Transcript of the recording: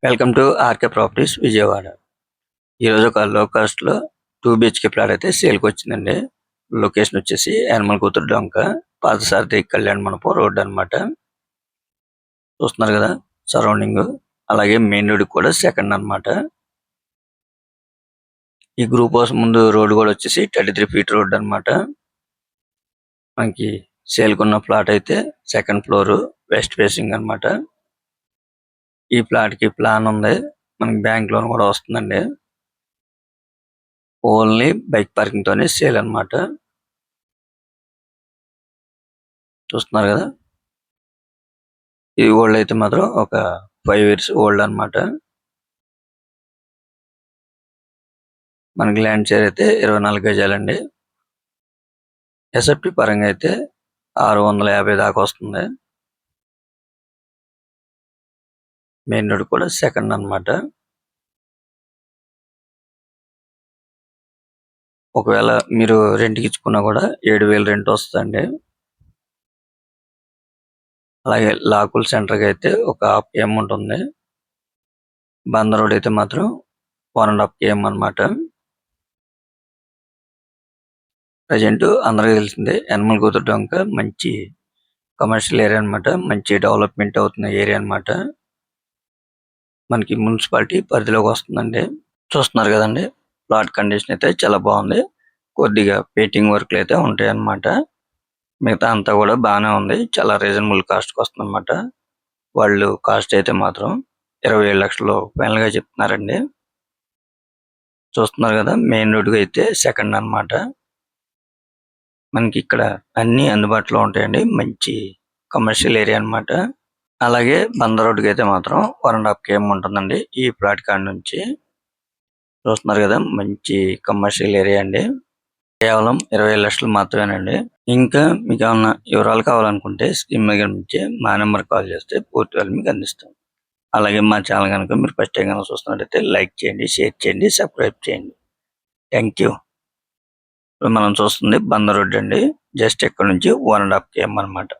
Welcome to RK properties Vijayawada. ఈరోజు ఒక లో కాస్ట్లో 2 BHK ప్లాట్ అయితే సేల్కి వచ్చిందండి. లొకేషన్ వచ్చేసి యానిమల్ కూతురు డొంక, పాతసారథి కళ్యాణ మండపం రోడ్ అన్నమాట. చూస్తున్నారు కదా సరౌండింగ్. అలాగే మెయిన్ రోడ్ కూడా సెకండ్ అన్నమాట. ఈ గ్రూప్ హౌస్ ముందు రోడ్ కూడా వచ్చేసి 33 ఫీట్ రోడ్ అన్నమాట. మనకి సేల్కున్న ప్లాట్ అయితే సెకండ్ ఫ్లోర్ వెస్ట్ ఫేసింగ్ అన్నమాట. ఈ ప్లాట్ కి ప్లాన్ ఉంది. మనకి బ్యాంక్ లోన్ కూడా వస్తుందండి. ఓన్లీ బైక్ పార్కింగ్ తోనే సేల్ అన్నమాట. చూస్తున్నారు కదా. ఈ ఓల్డ్ అయితే మాత్రం ఒక 5 years ఓల్డ్ అన్నమాట. మనకి ల్యాండ్ షేర్ అయితే 24 గజాలండి. ఎస్ఎఫ్టీ పరంగా అయితే 650 దాకా వస్తుంది. మెయిన్ రోడ్ కూడా సెకండ్ అన్నమాట. ఒకవేళ మీరు రెంట్కి ఇచ్చుకున్నా కూడా 7,000 రెంట్ వస్తుందండి. అలాగే లాకుల్ సెంటర్ కి అయితే ఒక 1/2 km ఉంటుంది. బందర్ రోడ్ అయితే మాత్రం 1.5 km అన్నమాట. ప్రజెంట్ అందరికీ తెలిసిందే యానిమల్ కూతురు డొంక మంచి కమర్షియల్ ఏరియా అన్నమాట. మంచి డెవలప్మెంట్ అవుతున్న ఏరియా అన్నమాట. మనకి మున్సిపాలిటీ పరిధిలోకి వస్తుందండి. చూస్తున్నారు కదండి. ప్లాట్ కండిషన్ అయితే చాలా బాగుంది. కొద్దిగా పెయింటింగ్ వర్క్లు అయితే ఉంటాయి అన్నమాట. మిగతా అంతా కూడా బాగానే ఉంది. చాలా రీజనబుల్ కాస్ట్ కి వస్తుంది అన్నమాట. వాళ్ళు కాస్ట్ అయితే మాత్రం 27 లక్షలు ఫైనల్ గా చెప్తున్నారండి. చూస్తున్నారు కదా మెయిన్ రోడ్ అయితే సెకండ్ అన్నమాట. మనకి ఇక్కడ అన్ని అందుబాటులో ఉంటాయండి. మంచి కమర్షియల్ ఏరియా అన్నమాట. అలాగే బందర్ రోడ్డుకి అయితే మాత్రం 1.5 km ఉంటుందండి ఈ ప్లాట్ కాడ నుంచి. చూస్తున్నారు కదా మంచి కమర్షియల్ ఏరియా అండి. కేవలం 27 లక్షలు మాత్రమేనండి. ఇంకా మీకు ఏమన్నా వివరాలు కావాలనుకుంటే స్క్రీన్ మీద నుంచి మా నెంబర్ కాల్ చేస్తే పూర్తి వివరాలు మీకు అందిస్తాం. అలాగే మా ఛానల్ కనుక మీరు ఫస్ట్ టైం కనుక చూస్తున్నట్టయితే లైక్ చేయండి, షేర్ చేయండి, సబ్స్క్రైబ్ చేయండి. Thank you. మనం చూస్తుంది బందర్ రోడ్ అండి. జస్ట్ ఇక్కడ నుంచి 1.5 km అన్నమాట.